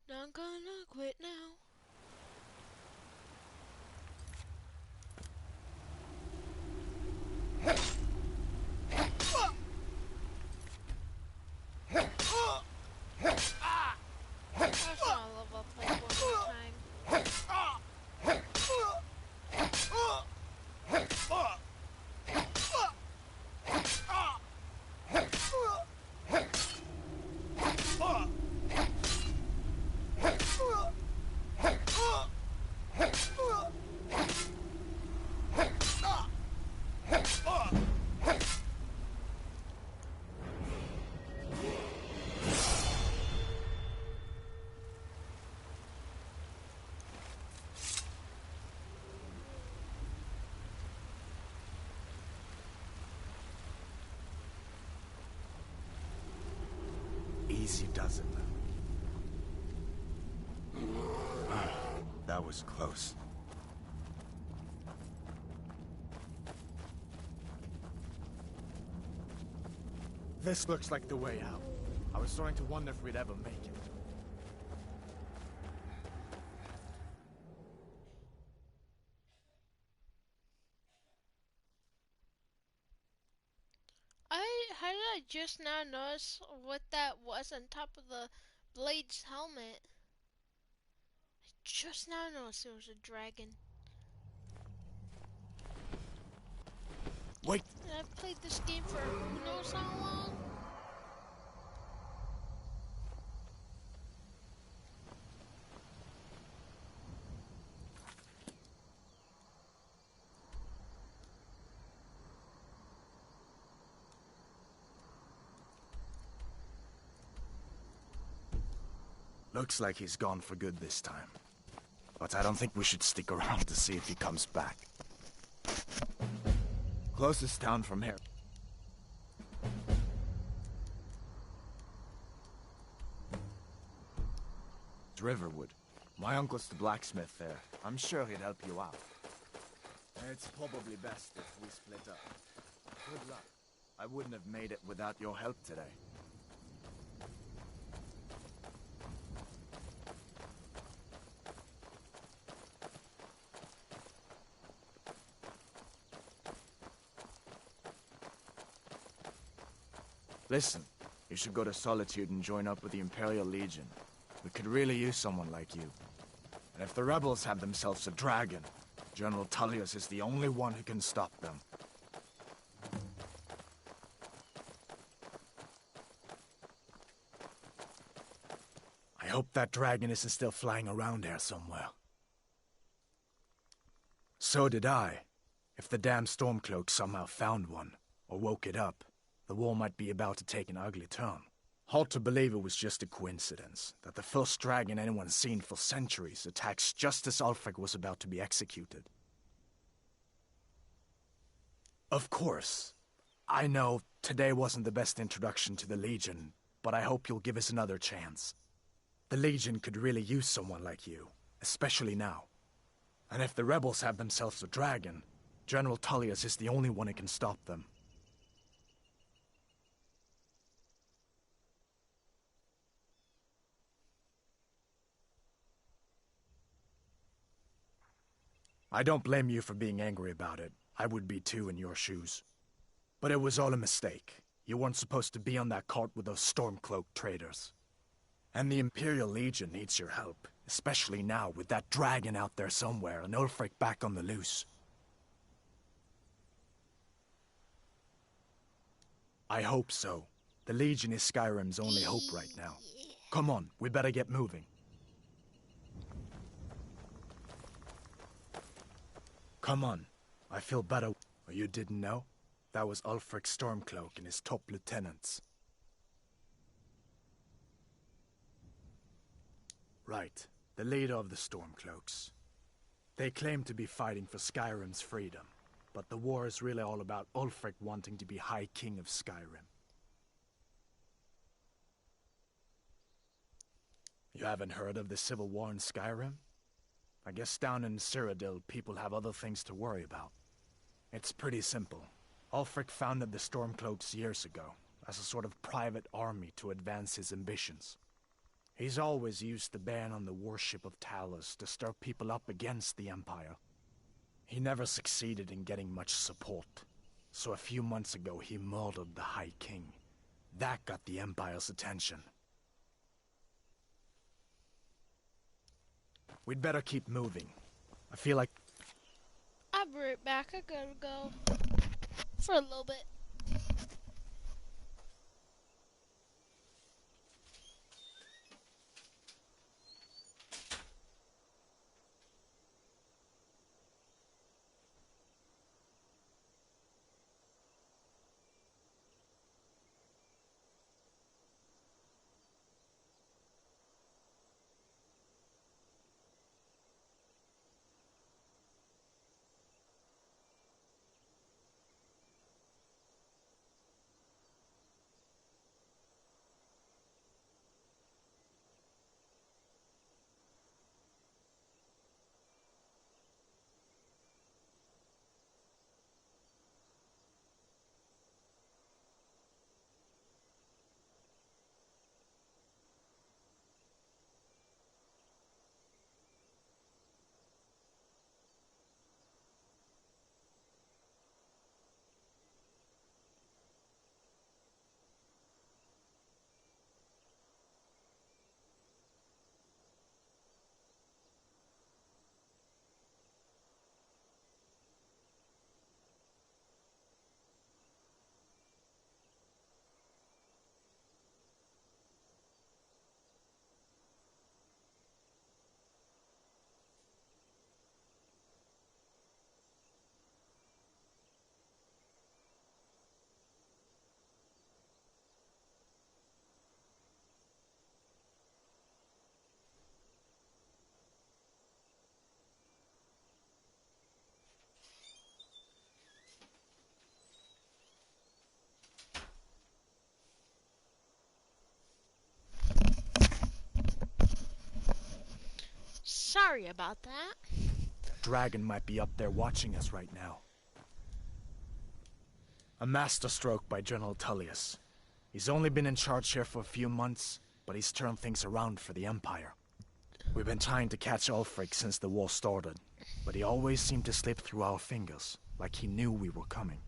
Not gonna quit now. I just wanna level up like one more time. Easy does it. That was close. This looks like the way out. I was starting to wonder if we'd ever make it. How did I just now notice what that was on top of the Blade's helmet? I just now noticed it was a dragon. Wait! I've played this game for who knows how long? Looks like he's gone for good this time. But I don't think we should stick around to see if he comes back. Closest town from here. It's Riverwood. My uncle's the blacksmith there. I'm sure he'd help you out. It's probably best if we split up. Good luck. I wouldn't have made it without your help today. Listen, you should go to Solitude and join up with the Imperial Legion. We could really use someone like you. And if the rebels have themselves a dragon, General Tullius is the only one who can stop them. I hope that dragon isn't still flying around here somewhere. So did I. If the damn Stormcloak somehow found one, or woke it up, the war might be about to take an ugly turn. Hard to believe it was just a coincidence, that the first dragon anyone's seen for centuries attacks just as Ulfric was about to be executed. Of course. I know today wasn't the best introduction to the Legion, but I hope you'll give us another chance. The Legion could really use someone like you, especially now. And if the rebels have themselves a dragon, General Tullius is the only one who can stop them. I don't blame you for being angry about it. I would be too in your shoes. But it was all a mistake. You weren't supposed to be on that cart with those Stormcloak traitors. And the Imperial Legion needs your help, especially now with that dragon out there somewhere and Ulfric back on the loose. I hope so. The Legion is Skyrim's only hope right now. Come on, we better get moving. Come on. I feel better. Oh, you didn't know? That was Ulfric Stormcloak and his top lieutenants. Right. The leader of the Stormcloaks. They claim to be fighting for Skyrim's freedom, but the war is really all about Ulfric wanting to be High King of Skyrim. You haven't heard of the civil war in Skyrim? I guess down in Cyrodiil, people have other things to worry about. It's pretty simple. Ulfric founded the Stormcloaks years ago, as a sort of private army to advance his ambitions. He's always used the ban on the worship of Talos to stir people up against the Empire. He never succeeded in getting much support, so a few months ago he murdered the High King. That got the Empire's attention. We'd better keep moving. I feel like... I'll be right back. I gotta go for a little bit. Sorry about that. That dragon might be up there watching us right now. A masterstroke by General Tullius. He's only been in charge here for a few months, but he's turned things around for the Empire. We've been trying to catch Ulfric since the war started, but he always seemed to slip through our fingers, like he knew we were coming.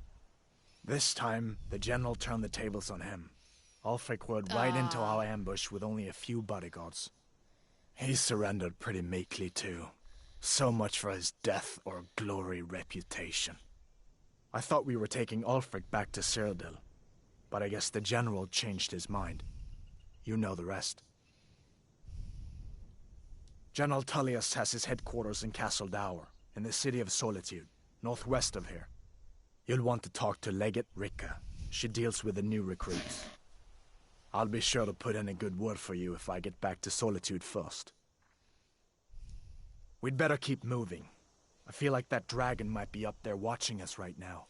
This time, the General turned the tables on him. Ulfric rode right into our ambush with only a few bodyguards. He surrendered pretty meekly too. So much for his death or glory reputation. I thought we were taking Ulfric back to Cyrodiil, but I guess the General changed his mind. You know the rest. General Tullius has his headquarters in Castle Dower, in the city of Solitude, northwest of here. You'll want to talk to Legate Ricka. She deals with the new recruits. I'll be sure to put in a good word for you if I get back to Solitude first. We'd better keep moving. I feel like that dragon might be up there watching us right now.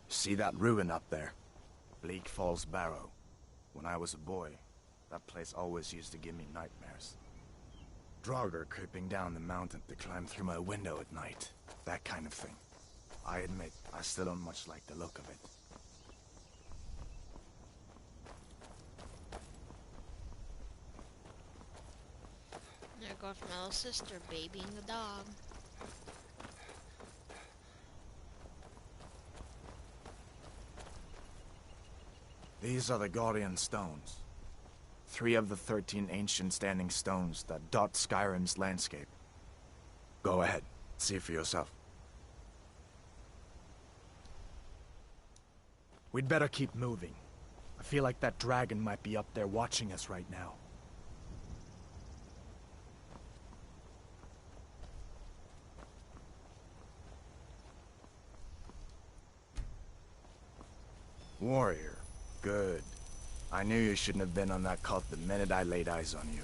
See that ruin up there? Bleak Falls Barrow. When I was a boy, that place always used to give me nightmares. Draugr creeping down the mountain to climb through my window at night. That kind of thing. I admit, I still don't much like the look of it. There goes my little sister babying the dog. These are the Guardian Stones. 3 of the 13 ancient standing stones that dot Skyrim's landscape. Go ahead, see for yourself. We'd better keep moving. I feel like that dragon might be up there watching us right now. Warrior. Good. I knew you shouldn't have been on that cult the minute I laid eyes on you.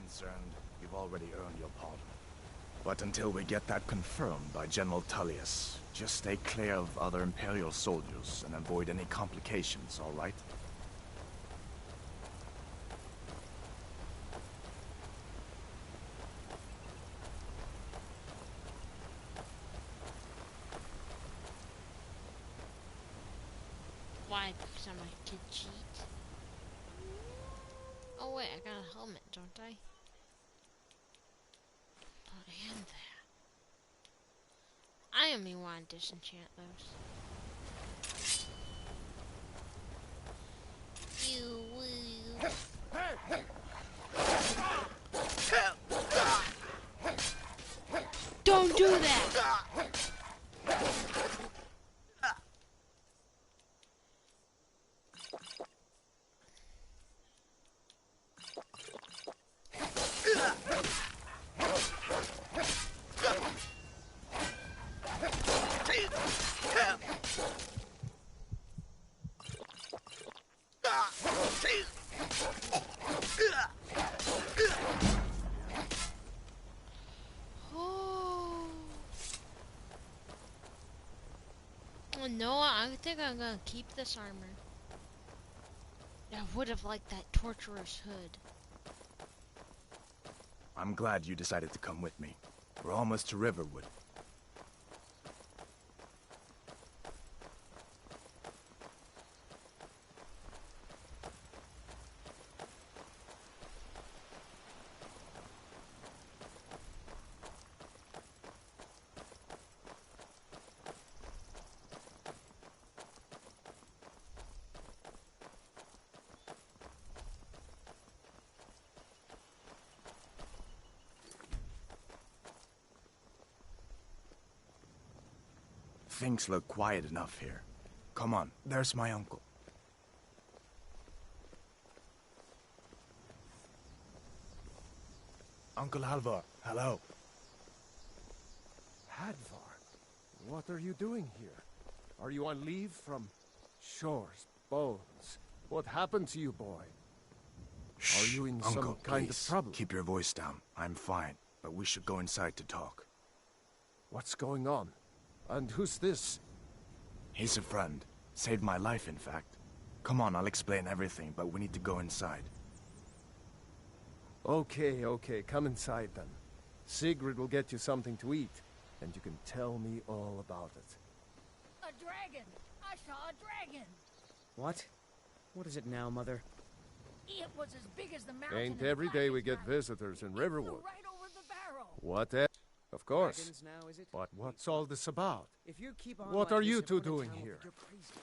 concerned, you've already earned your pardon. But until we get that confirmed by General Tullius, just stay clear of other Imperial soldiers and avoid any complications, all right? Why? Because I'm a kid cheat. Oh wait, I got a helmet, don't I? Oh, and that. I am me want to disenchant those. You will. Don't do that! No, I think I'm gonna keep this armor. I would have liked that torturous hood. I'm glad you decided to come with me. We're almost to Riverwood. Things look quiet enough here. Come on, there's my uncle. Uncle Halvar, hello. Hadvar, what are you doing here? Are you on leave from shores, bones? What happened to you, boy? Shh, are you in Uncle, some kind please, of trouble? keep your voice down. I'm fine, but we should go inside to talk. What's going on? And who's this? He's a friend. Saved my life, in fact. Come on, I'll explain everything, but we need to go inside. Okay, come inside then. Sigrid will get you something to eat, and you can tell me all about it. A dragon! I saw a dragon! What? What is it now, Mother? It was as big as the mountain. Ain't and every black day as we get night. visitors in It flew Riverwood. right over the barrel. What Of course. Dragons now, is it? But what's all this about? If you keep on What like are this, you two everyone in doing town will here? think you're crazy.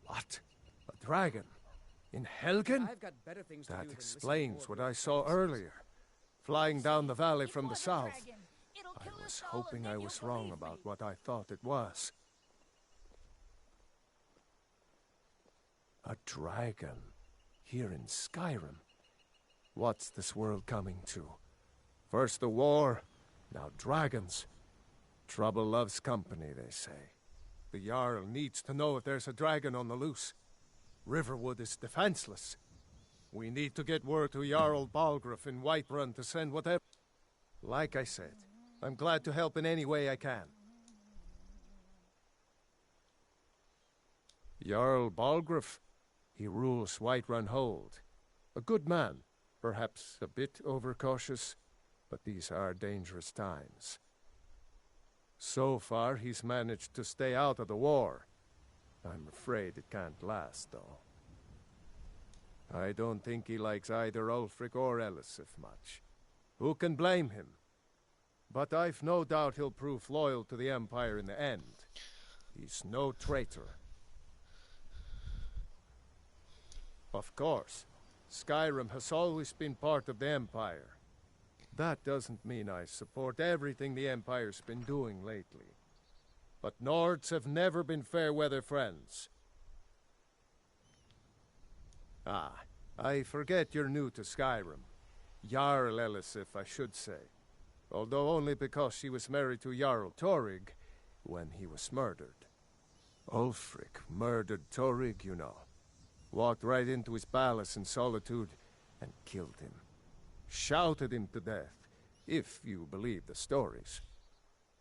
What? A dragon? In Helgen? I've got better things to do That than listen to explains more of what your I saw crazy earlier. Flying down the valley It from the was a south. dragon. It'll I kill was us all, and hoping then I you'll was wrong believe about me. what I thought it was. A dragon? Here in Skyrim? What's this world coming to? First the war, now dragons. Trouble loves company, they say. The Jarl needs to know if there's a dragon on the loose. Riverwood is defenseless. We need to get word to Jarl Balgruuf in Whiterun to send whatever... Like I said, I'm glad to help in any way I can. Jarl Balgruuf, he rules Whiterun Hold. A good man, perhaps a bit overcautious, but these are dangerous times. So far, he's managed to stay out of the war. I'm afraid it can't last, though. I don't think he likes either Ulfric or Elisif much. Who can blame him? But I've no doubt he'll prove loyal to the Empire in the end. He's no traitor. Of course, Skyrim has always been part of the Empire. That doesn't mean I support everything the Empire's been doing lately. But Nords have never been fair-weather friends. Ah, I forget you're new to Skyrim. Jarl Elisif, I should say. Although only because she was married to Jarl Torrig when he was murdered. Ulfric murdered Torig, you know. Walked right into his palace in Solitude and killed him. Shouted him to death, if you believe the stories.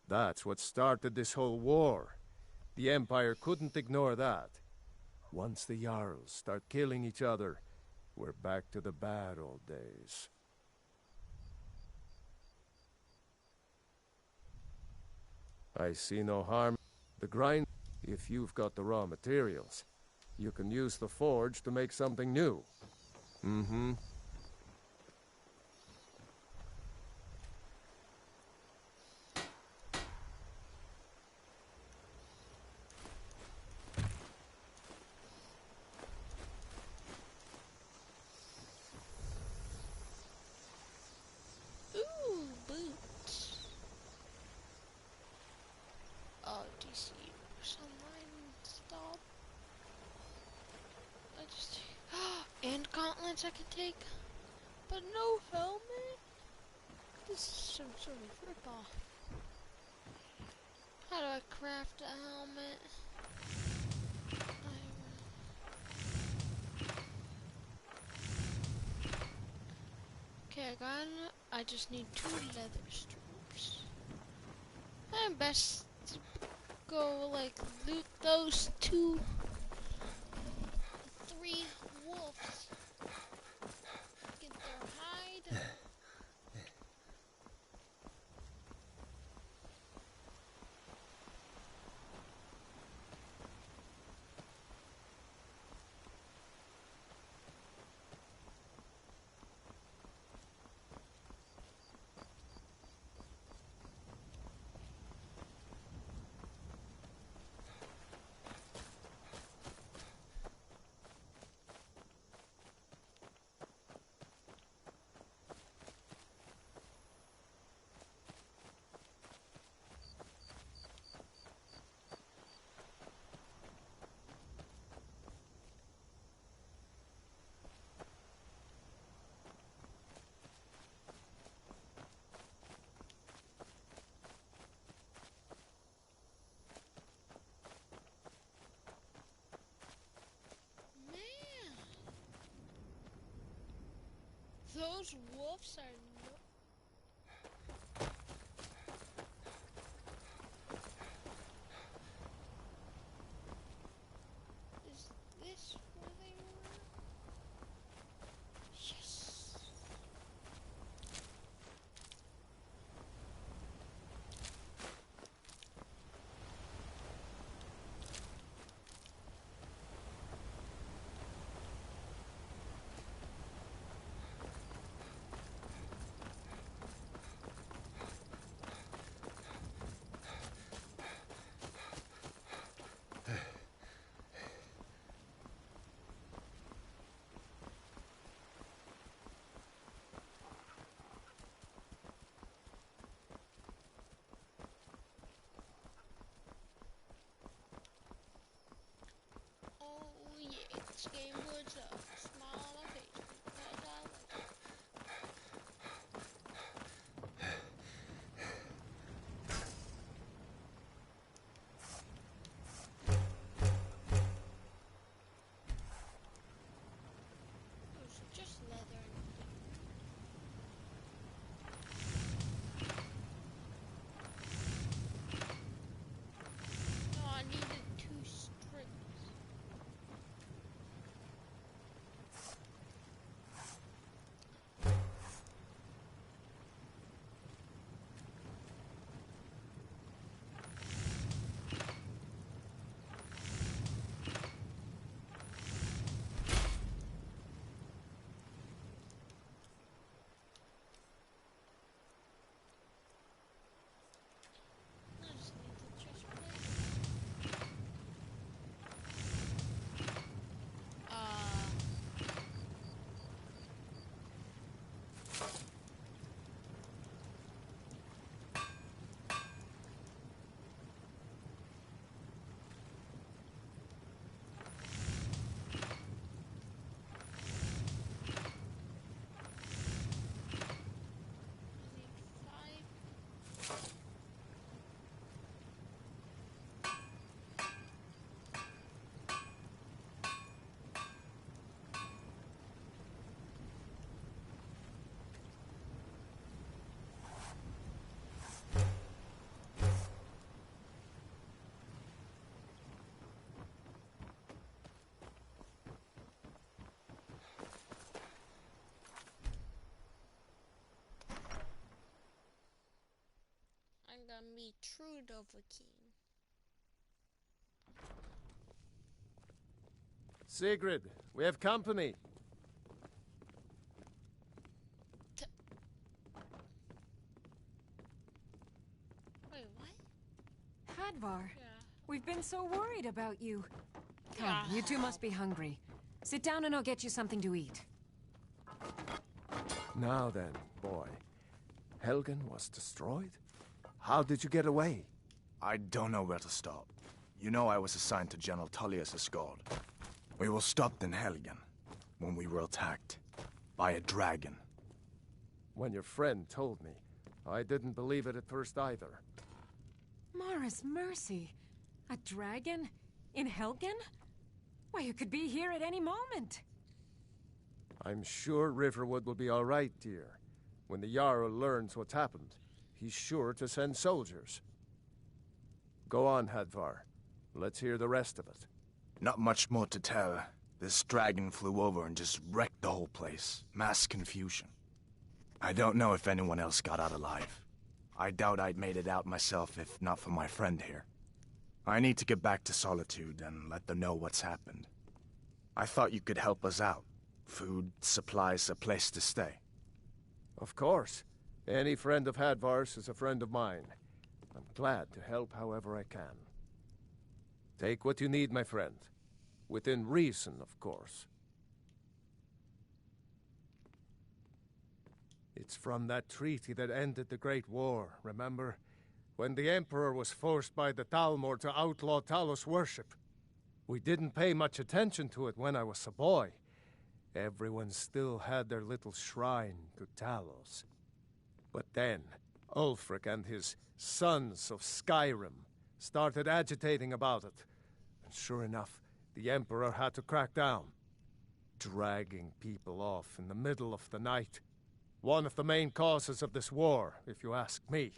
That's what started this whole war. The Empire couldn't ignore that. Once the Jarls start killing each other, we're back to the bad old days. I see no harm. The grind, if you've got the raw materials, you can use the forge to make something new. Mm-hmm. Ooh, boots. Oh, DC. Sunline stop. I just and gauntlets I can take, but no helmet. This is some sort of ripoff. How do I craft a helmet? Okay, I got it. I just need 2 leather strips. And best to go like loot those 2, 3 wolves. Get their hide. Man, those wolves are no. Is this where they were? Yes. I'm gonna be true Dovahkiin. Sigrid, we have company. Wait, what? Hadvar, Yeah. we've been so worried about you. Come, Ah. you two must be hungry. Sit down and I'll get you something to eat. Now then, boy. Helgen was destroyed? How did you get away? I don't know where to start. You know I was assigned to General Tullius' guard. We were stopped in Helgen when we were attacked by a dragon. When your friend told me, I didn't believe it at first either. Mara's mercy. A dragon? In Helgen? Why, you could be here at any moment. I'm sure Riverwood will be all right, dear. When the Jarl learns what's happened, he's sure to send soldiers. Go on, Hadvar. Let's hear the rest of it. Not much more to tell. This dragon flew over and just wrecked the whole place. Mass confusion. I don't know if anyone else got out alive. I doubt I'd made it out myself if not for my friend here. I need to get back to Solitude and let them know what's happened. I thought you could help us out. Food, supplies, a place to stay. Of course. Any friend of Hadvar's is a friend of mine. I'm glad to help however I can. Take what you need, my friend. Within reason, of course. It's from that treaty that ended the Great War, remember? When the Emperor was forced by the Thalmor to outlaw Talos worship. We didn't pay much attention to it when I was a boy. Everyone still had their little shrine to Talos. But then, Ulfric and his sons of Skyrim started agitating about it. And sure enough, the Emperor had to crack down. Dragging people off in the middle of the night. One of the main causes of this war, if you ask me.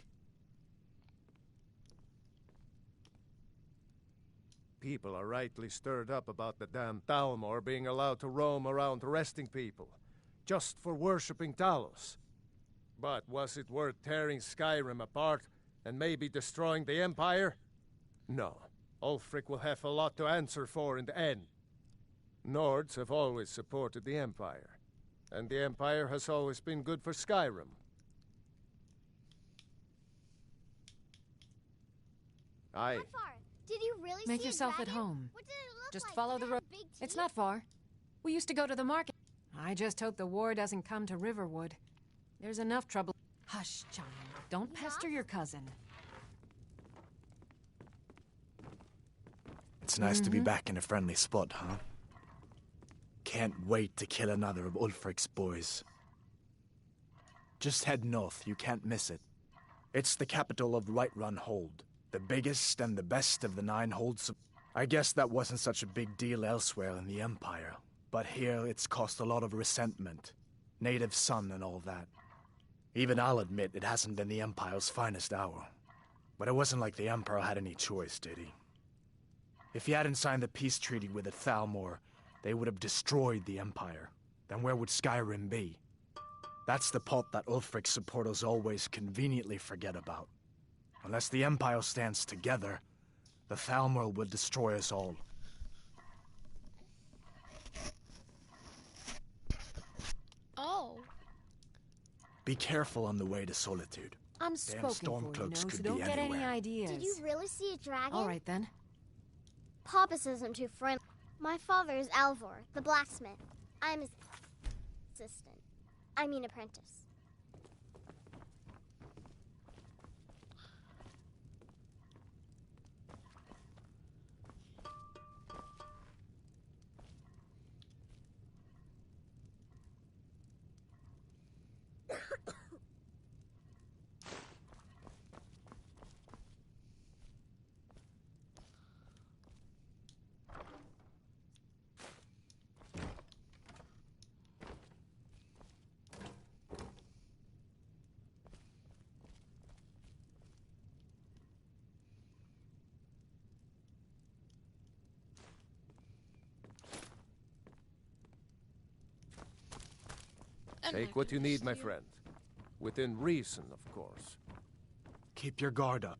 People are rightly stirred up about the damn Thalmor being allowed to roam around arresting people, just for worshipping Talos. But was it worth tearing Skyrim apart and maybe destroying the Empire? No. Ulfric will have a lot to answer for in the end. Nords have always supported the Empire, and the Empire has always been good for Skyrim. Aye. Did you really Make see a yourself at dragon? home. What did it look Just like? follow Did the it road. have big It's teeth? not far. We used to go to the market. I just hope the war doesn't come to Riverwood. There's enough trouble. Hush, child. Don't pester your cousin. It's nice to be back in a friendly spot, huh? Can't wait to kill another of Ulfric's boys. Just head north, you can't miss it. It's the capital of Whiterun Hold, the biggest and the best of the 9 holds. I guess that wasn't such a big deal elsewhere in the Empire, but here it's caused a lot of resentment. Native son and all that. Even I'll admit it hasn't been the Empire's finest hour. But it wasn't like the Emperor had any choice, did he? If he hadn't signed the peace treaty with the Thalmor, they would have destroyed the Empire. Then where would Skyrim be? That's the part that Ulfric's supporters always conveniently forget about. Unless the Empire stands together, the Thalmor will destroy us all. Oh. Be careful on the way to Solitude. I'm Damn spoken for, you know, Stormcloaks so could don't be get any anywhere. ideas. Did you really see a dragon? All right, then. Papa says I'm too friendly. My father is Alvor, the blacksmith. I'm his assistant. I mean apprentice. I'm Take not what you gonna need, my steal. friend. Within reason, of course. Keep your guard up.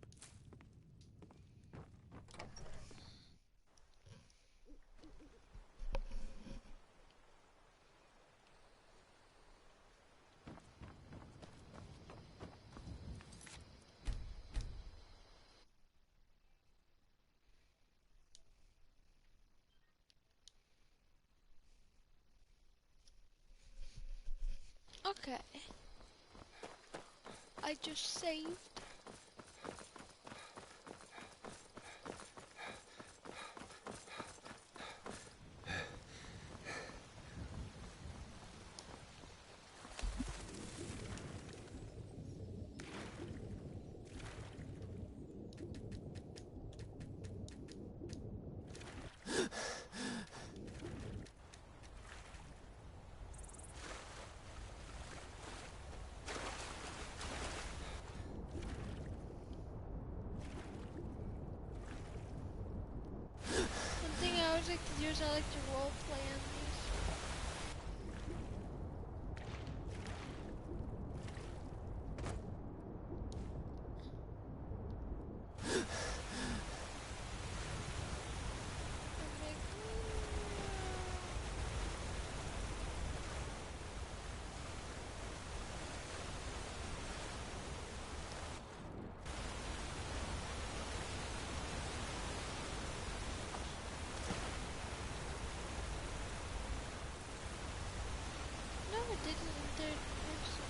Okay. I just saved. One thing I always like to do is I like to role play on these. No, it didn't in third person.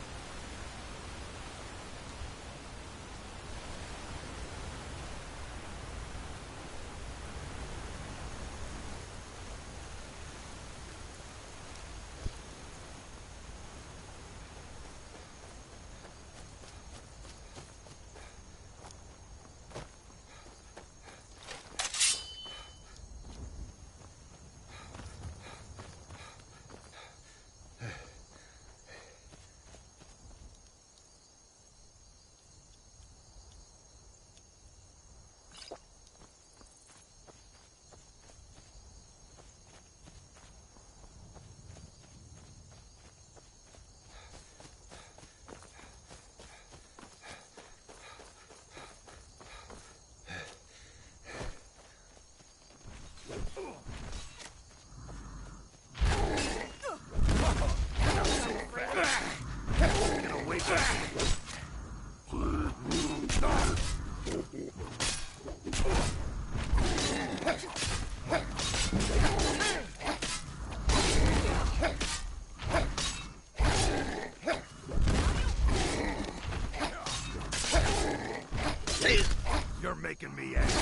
You're making me angry.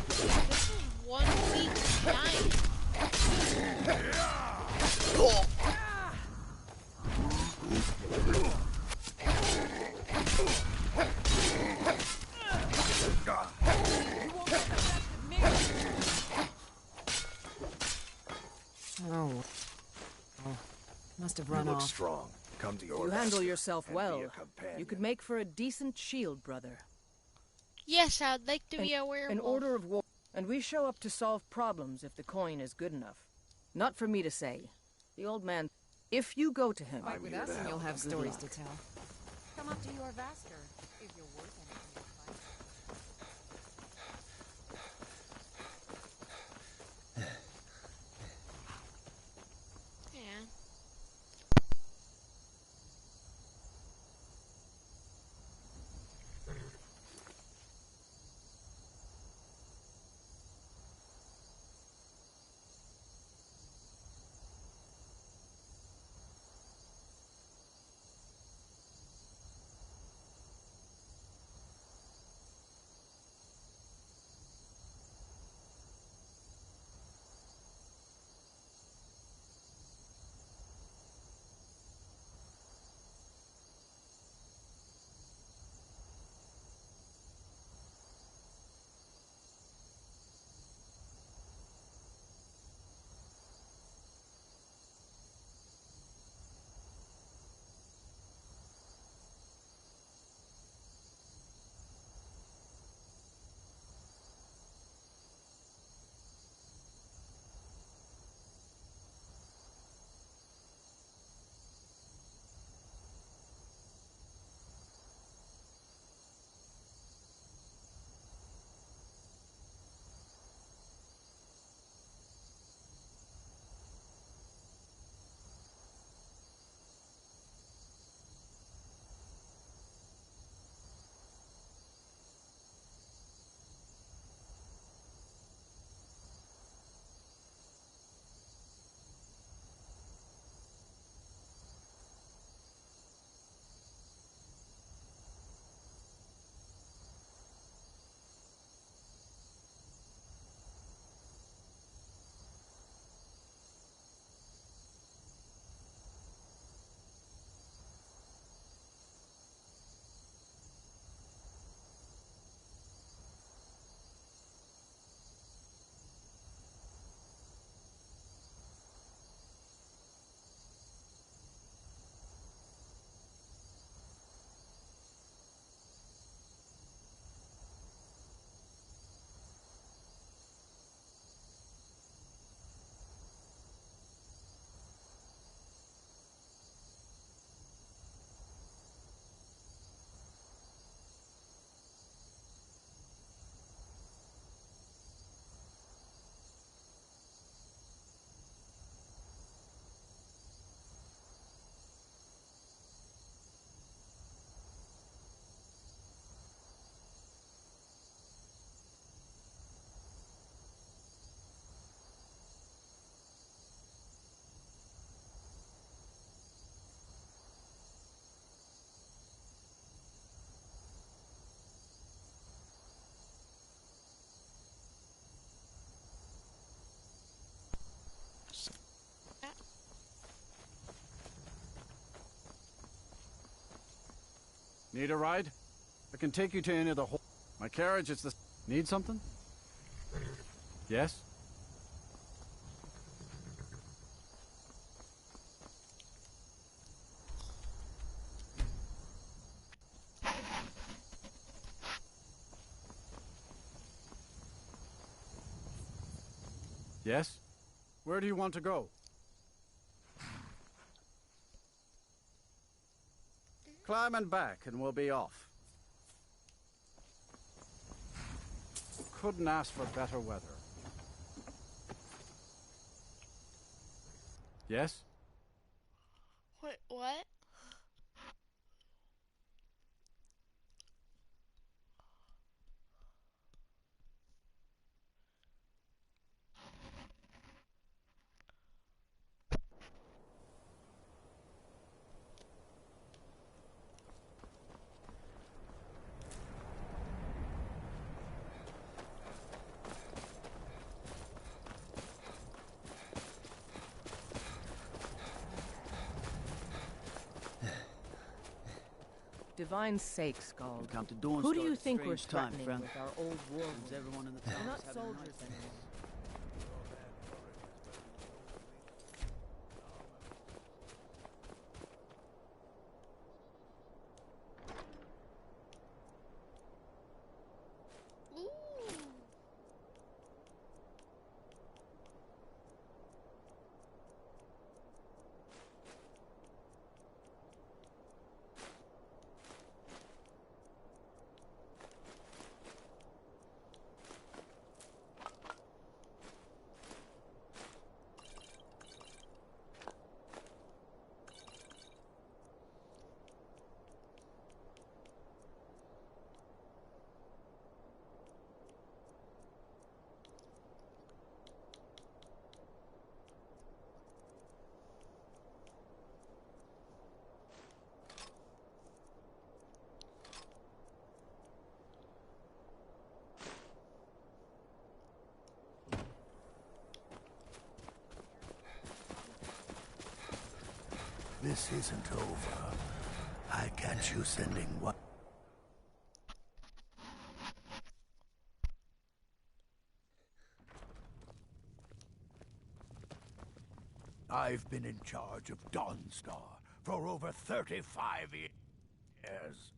This is one week giant. Oh. Oh. Must have You run look off. strong. Come to your You handle master yourself and well. be a companion. You could make for a decent shield, brother. Yes, I'd like to be a werewolf. An order of war. And we show up to solve problems if the coin is good enough. Not for me to say. The old man... If you go to him... Fight with here us to and you'll help. have Good stories luck. to tell. Come up to your Vasker if you're worth anything to fight. Yeah. Need a ride? I can take you to any of the My carriage is the... Need something? Yes? Yes? Where do you want to go? Climb and back and we'll be off. Couldn't ask for better weather. Yes? Wait, what? Divine's sake, Scald. Come to Dawn Who do Star you at a think we're strange time, threatening friend. with our old war Seems wounds? everyone in the They're town not is having a soldiers night. anymore. Ooh. This isn't over. I catch you sending what? I've been in charge of Dawnstar for over 35 years.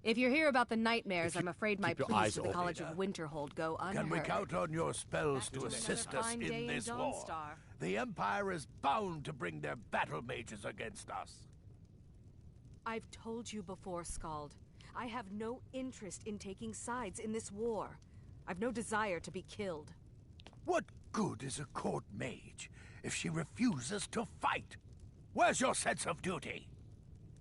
If you're here about the nightmares, I'm afraid my keep your pleas eyes for the open, College of Winterhold go unheard. Can we count on your spells to Back assist another us fine day in this war? Dawnstar. The Empire is bound to bring their battle mages against us. I've told you before, Scald. I have no interest in taking sides in this war. I've no desire to be killed. What good is a court mage if she refuses to fight? Where's your sense of duty?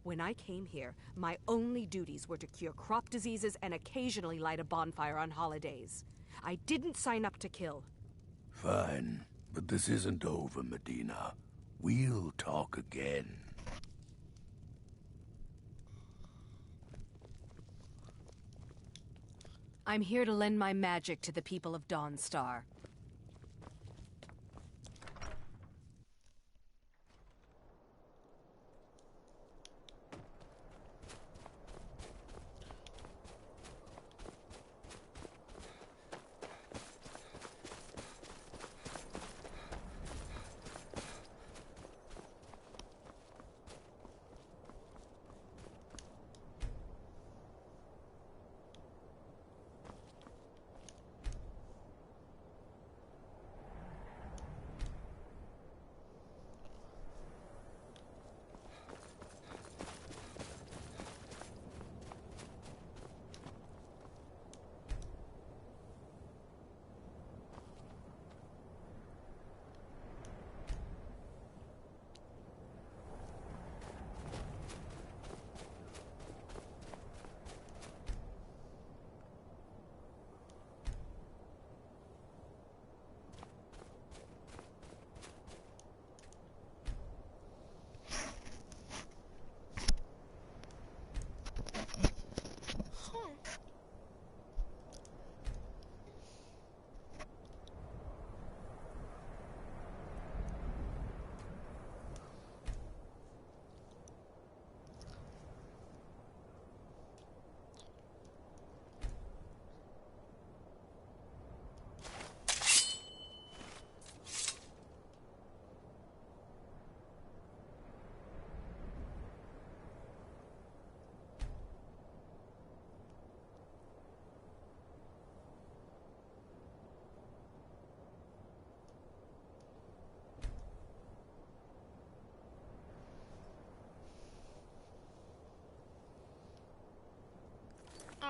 When I came here, my only duties were to cure crop diseases and occasionally light a bonfire on holidays. I didn't sign up to kill. Fine, but this isn't over, Medina. We'll talk again. I'm here to lend my magic to the people of Dawnstar.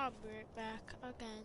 I'll be right back again.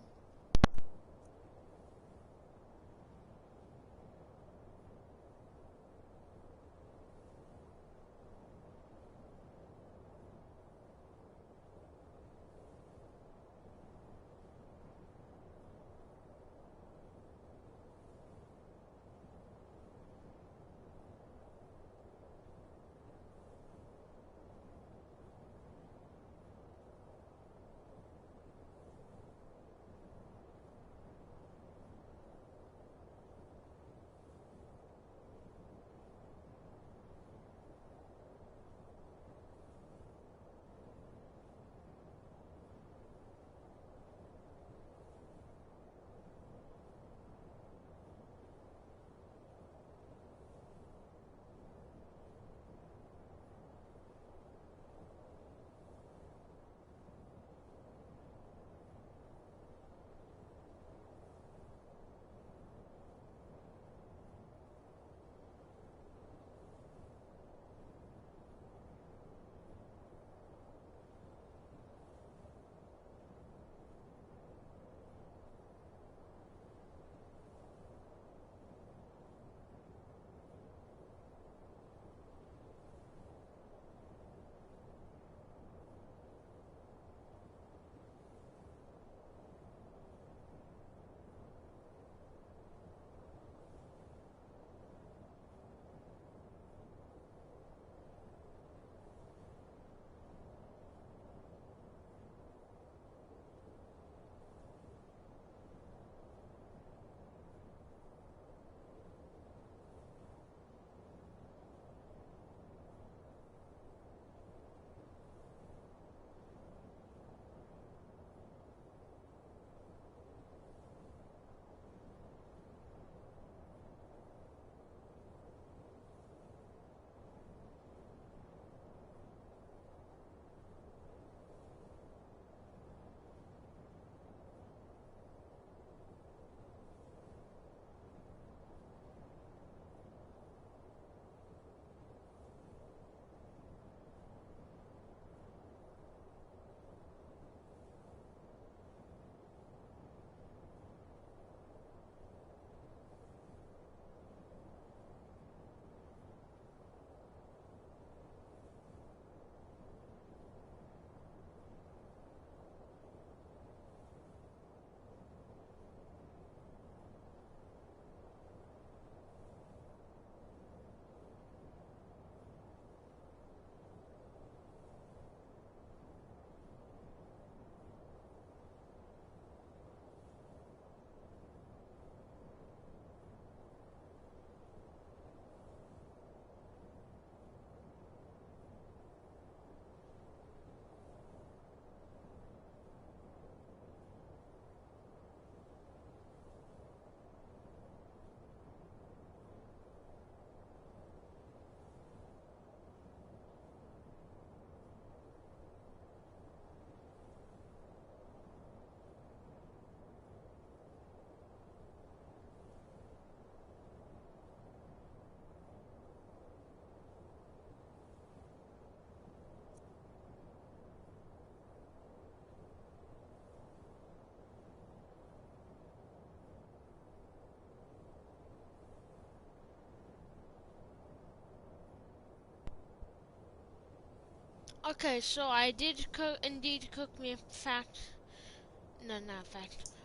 Okay, so I did indeed cook me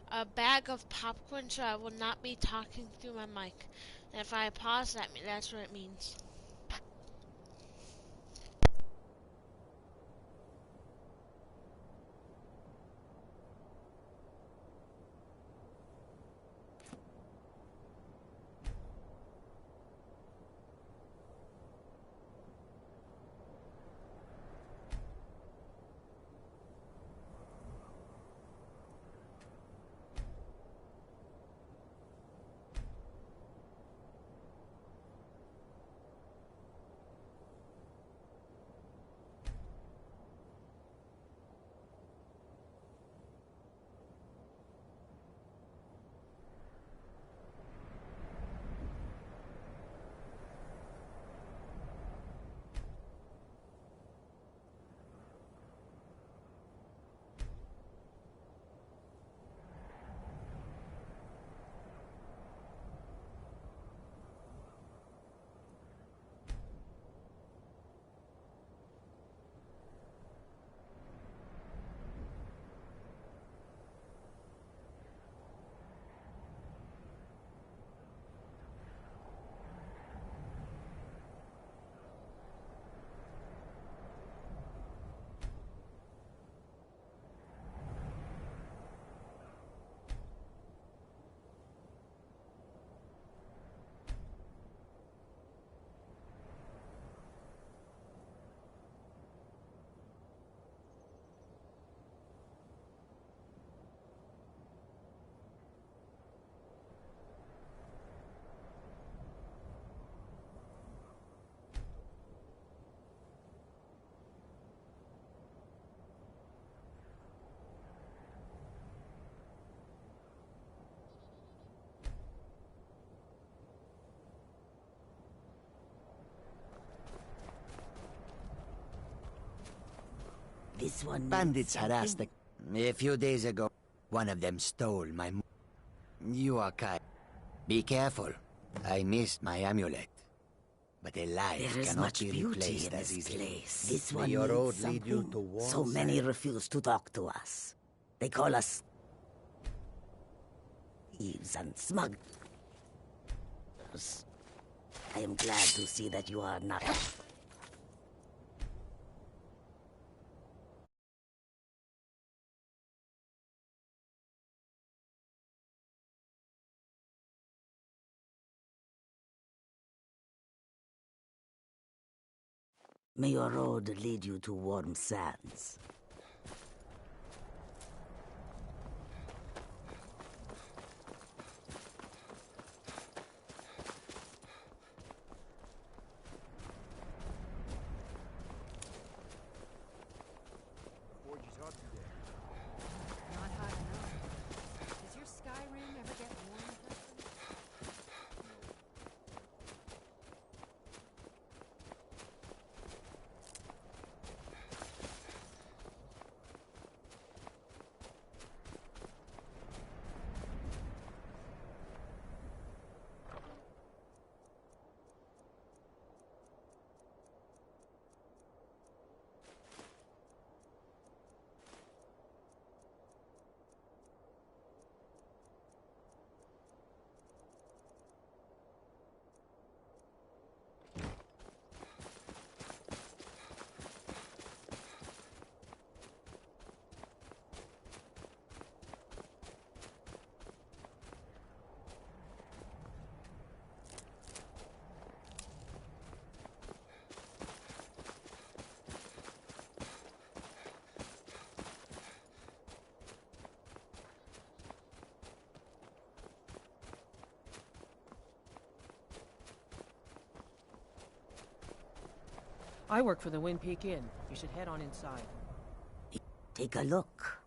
a bag of popcorn, so I will not be talking through my mic. And if I pause, that's what it means. This one Bandits harassed the... A few days ago, one of them stole my... You are kind. Be careful. I missed my amulet. But a life There is cannot much be beauty replaced in as this easily. place. This May one your needs road some lead you food. to warm So many side. refuse to talk to us. They call us thieves and smugglers. I am glad to see that you are not. May your road lead you to warm sands. Not hot enough. Does your Skyrim ever get warm, Preston? I work for the Wind Peak Inn. You should head on inside. Take a look.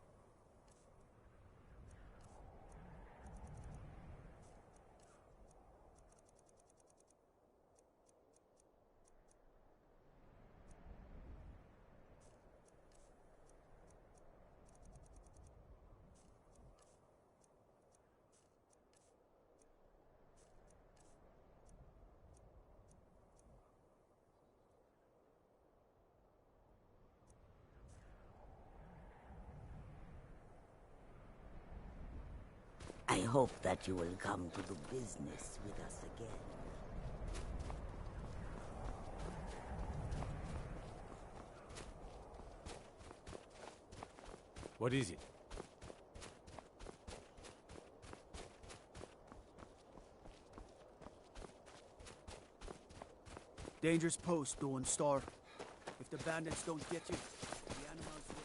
I hope that you will come to do business with us again. What is it? Dangerous post, Dawn Star. If the bandits don't get you, the animals will.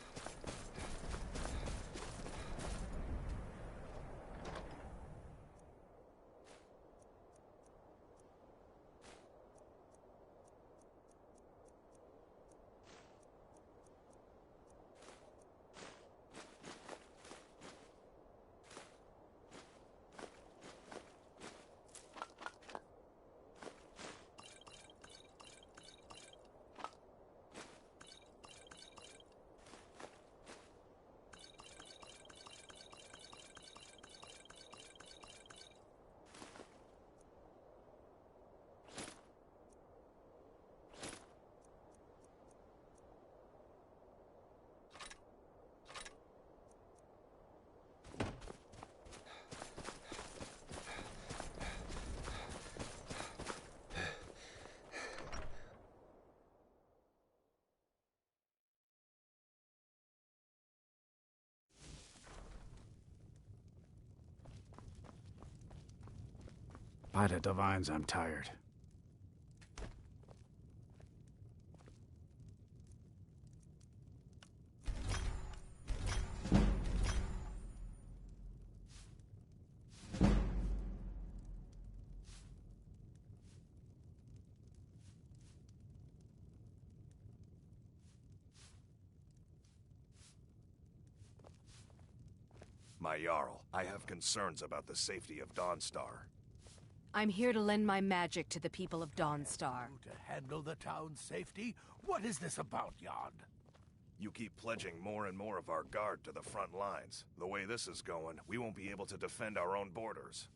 By the divines, I'm tired. My Jarl, I have concerns about the safety of Dawnstar. I'm here to lend my magic to the people of Dawnstar. To handle the town's safety? What is this about, Yard? You keep pledging more and more of our guard to the front lines. The way this is going, we won't be able to defend our own borders.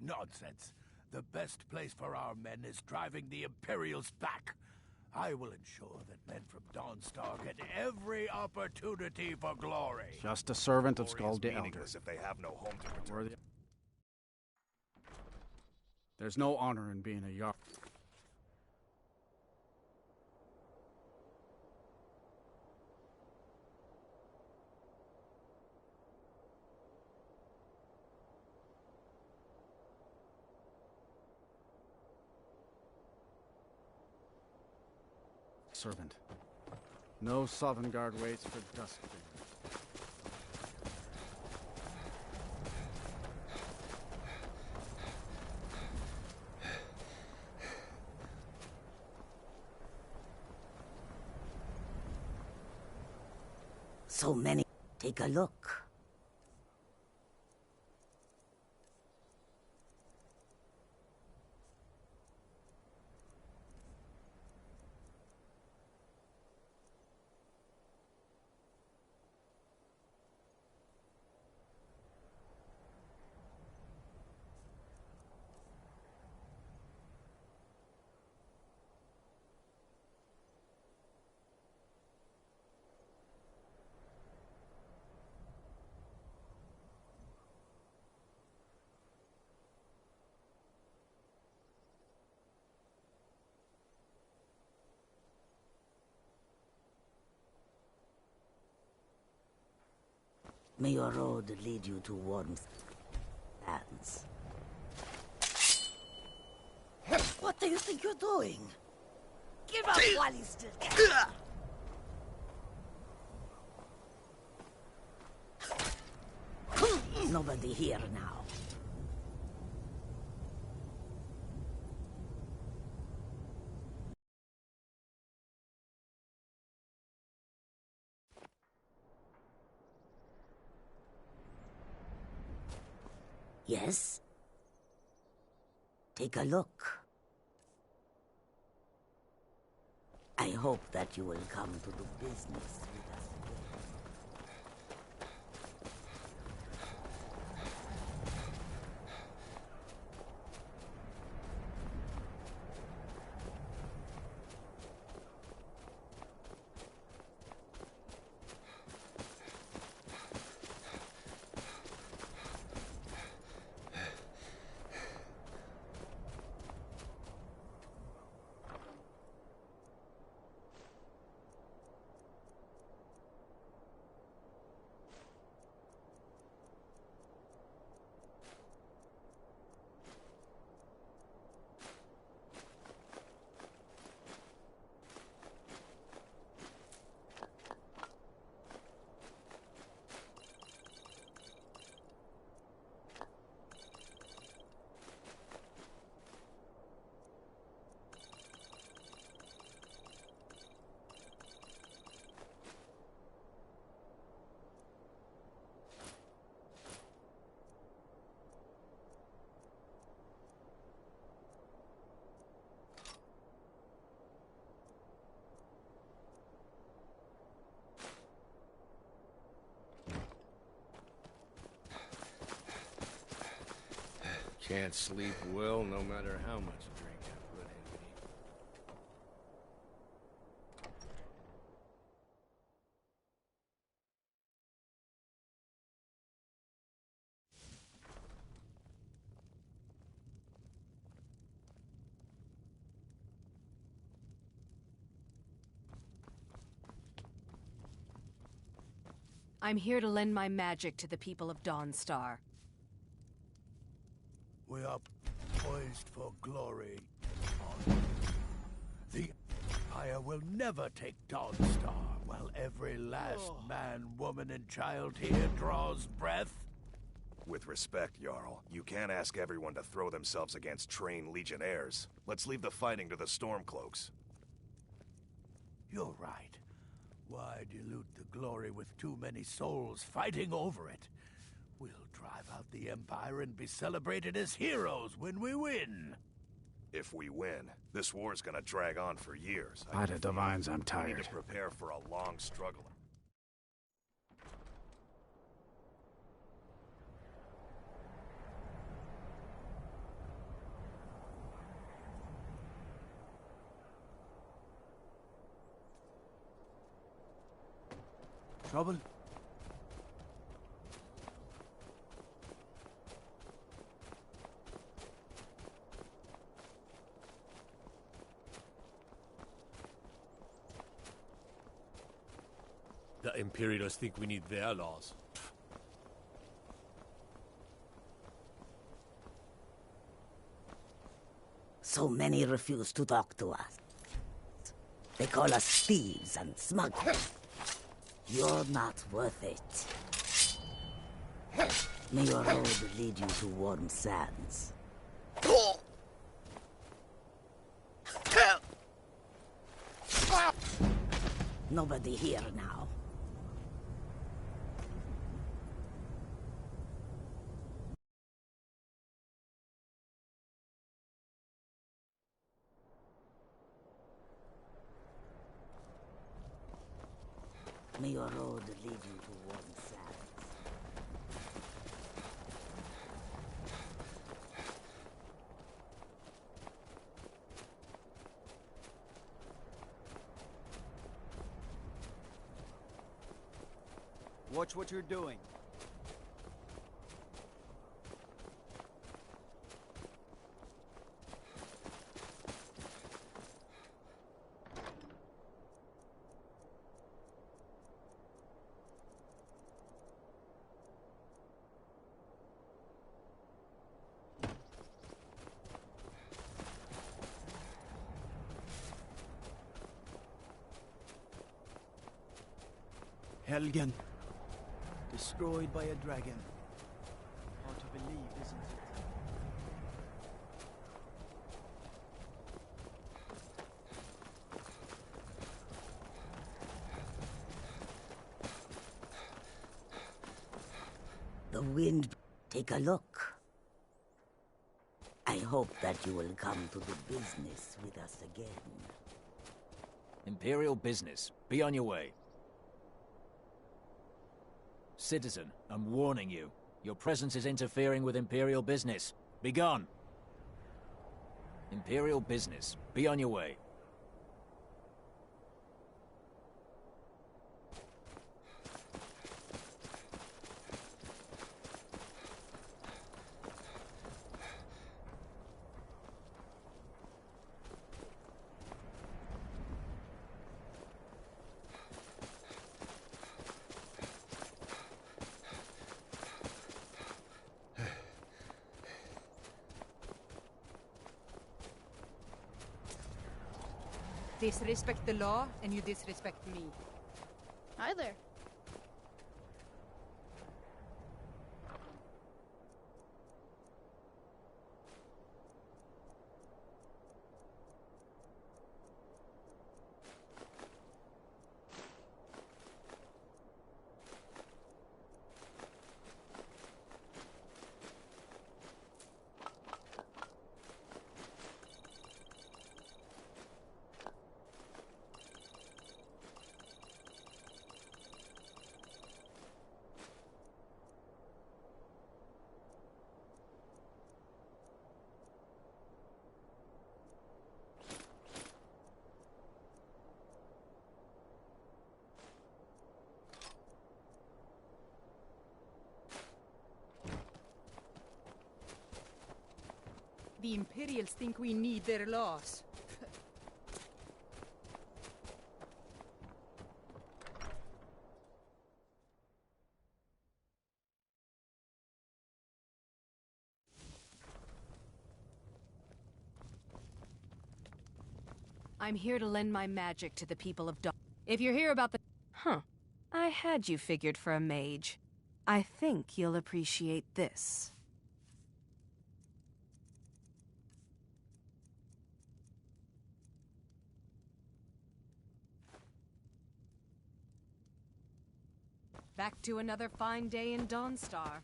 Nonsense. The best place for our men is driving the Imperials back. I will ensure that men from Dawnstar get every opportunity for glory. Just a servant of Glory is Skull the Elder. meaningless if they have no home to return. There's no honor in being a Jarl. Servant. No Sovngarde waits for dusk. So many. Take a look. May your road lead you to warm lands. What do you think you're doing? Give up while you still can. Nobody here now. Yes? Take a look. I hope that you will come to do business with us again. Can't sleep well no matter how much drink I put in me. I'm here to lend my magic to the people of Dawnstar. We are poised for glory. The Empire will never take Dawnstar while every last man, woman, and child here draws breath. With respect, Jarl, you can't ask everyone to throw themselves against trained legionnaires. Let's leave the fighting to the Stormcloaks. You're right. Why dilute the glory with too many souls fighting over it? We'll drive out the Empire and be celebrated as heroes when we win. If we win, this war's gonna drag on for years. By the divines, I'm We need tired. to prepare for a long struggle. Trouble? The Imperials think we need their laws. So many refuse to talk to us. They call us thieves and smugglers. You're not worth it. May your road lead you to warm sands. Nobody here now. May your road lead you to warm sands. Watch what you're doing. Helgen. Destroyed by a dragon. Hard to believe, isn't it? The wind. Take a look. I hope that you will come to the business with us again. Imperial business. Be on your way. Citizen, I'm warning you. Your presence is interfering with Imperial business. Be gone. Imperial business. Be on your way. Disrespect the law, and you disrespect me. Hi there. The Imperials think we need their laws. I'm here to lend my magic to the people of Dawn. If you're here about the... Huh. I had you figured for a mage. I think you'll appreciate this. Back to another fine day in Dawnstar.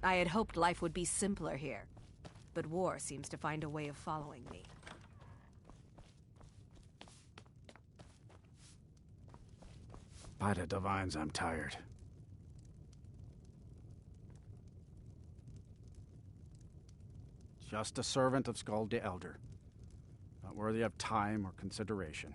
I had hoped life would be simpler here, but war seems to find a way of following me. By the divines, I'm tired. Just a servant of Skald the Elder. Not worthy of time or consideration.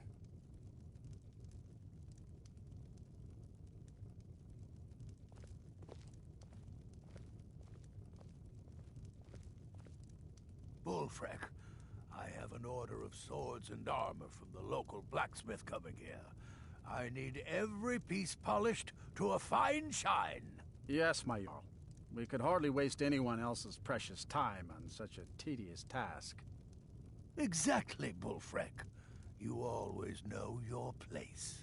Bullfrec, I have an order of swords and armor from the local blacksmith coming here. I need every piece polished to a fine shine. Yes, my Jarl. We could hardly waste anyone else's precious time on such a tedious task. Exactly, Bullfrec. You always know your place.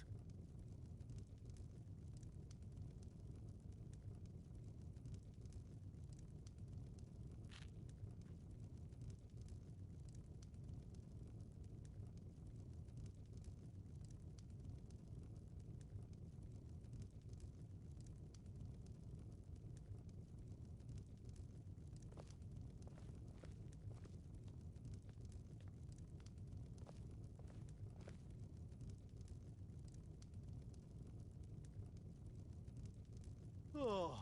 Oh.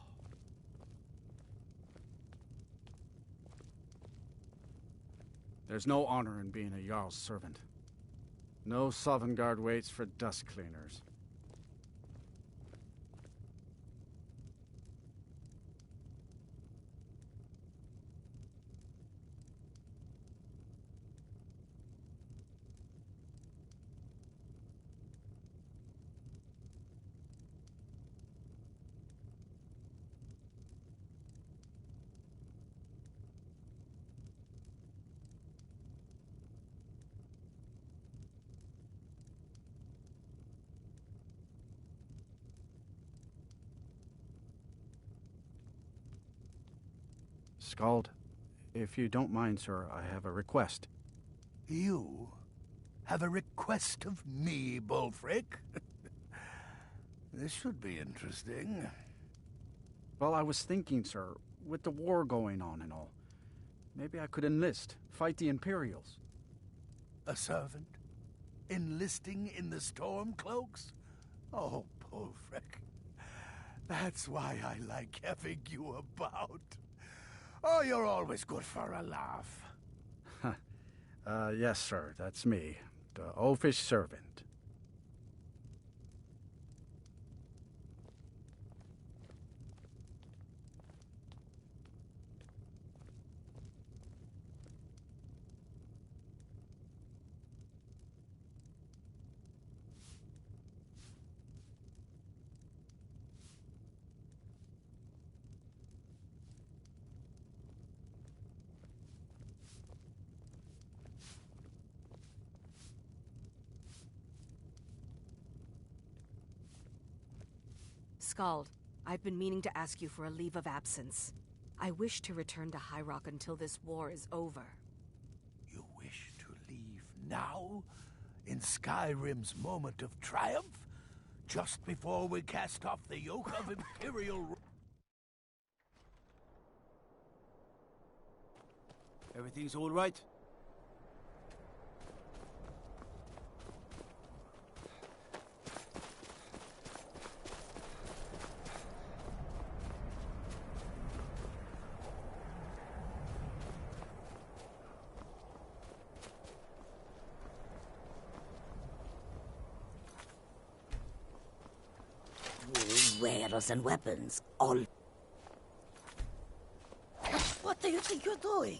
There's no honor in being a Jarl's servant. No Sovngarde waits for dust cleaners. Skald, if you don't mind, sir, I have a request. You have a request of me, Bullfrec? This should be interesting. Well, I was thinking, sir, with the war going on and all, maybe I could enlist, fight the Imperials. A servant? Enlisting in the Stormcloaks? Oh, Bullfrec. That's why I like having you about. Oh, you're always good for a laugh. Yes, sir, that's me, the oafish servant. Skald, I've been meaning to ask you for a leave of absence. I wish to return to High Rock until this war is over. You wish to leave now? In Skyrim's moment of triumph? Just before we cast off the yoke of Imperial... Everything's all right? Wares and weapons, all... What do you think you're doing?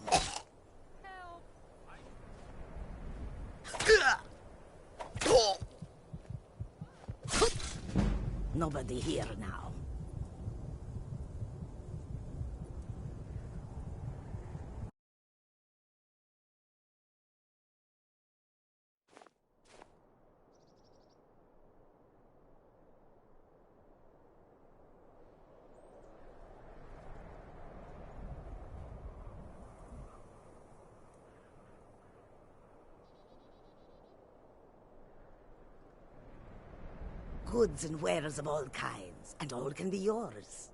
Nobody here now. Goods and wares of all kinds, and all can be yours.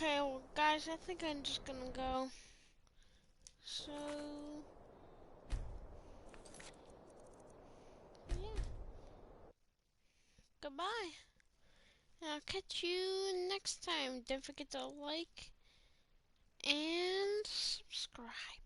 Okay, well, guys, I think I'm just gonna go. So, yeah. Goodbye. And I'll catch you next time. Don't forget to like and subscribe.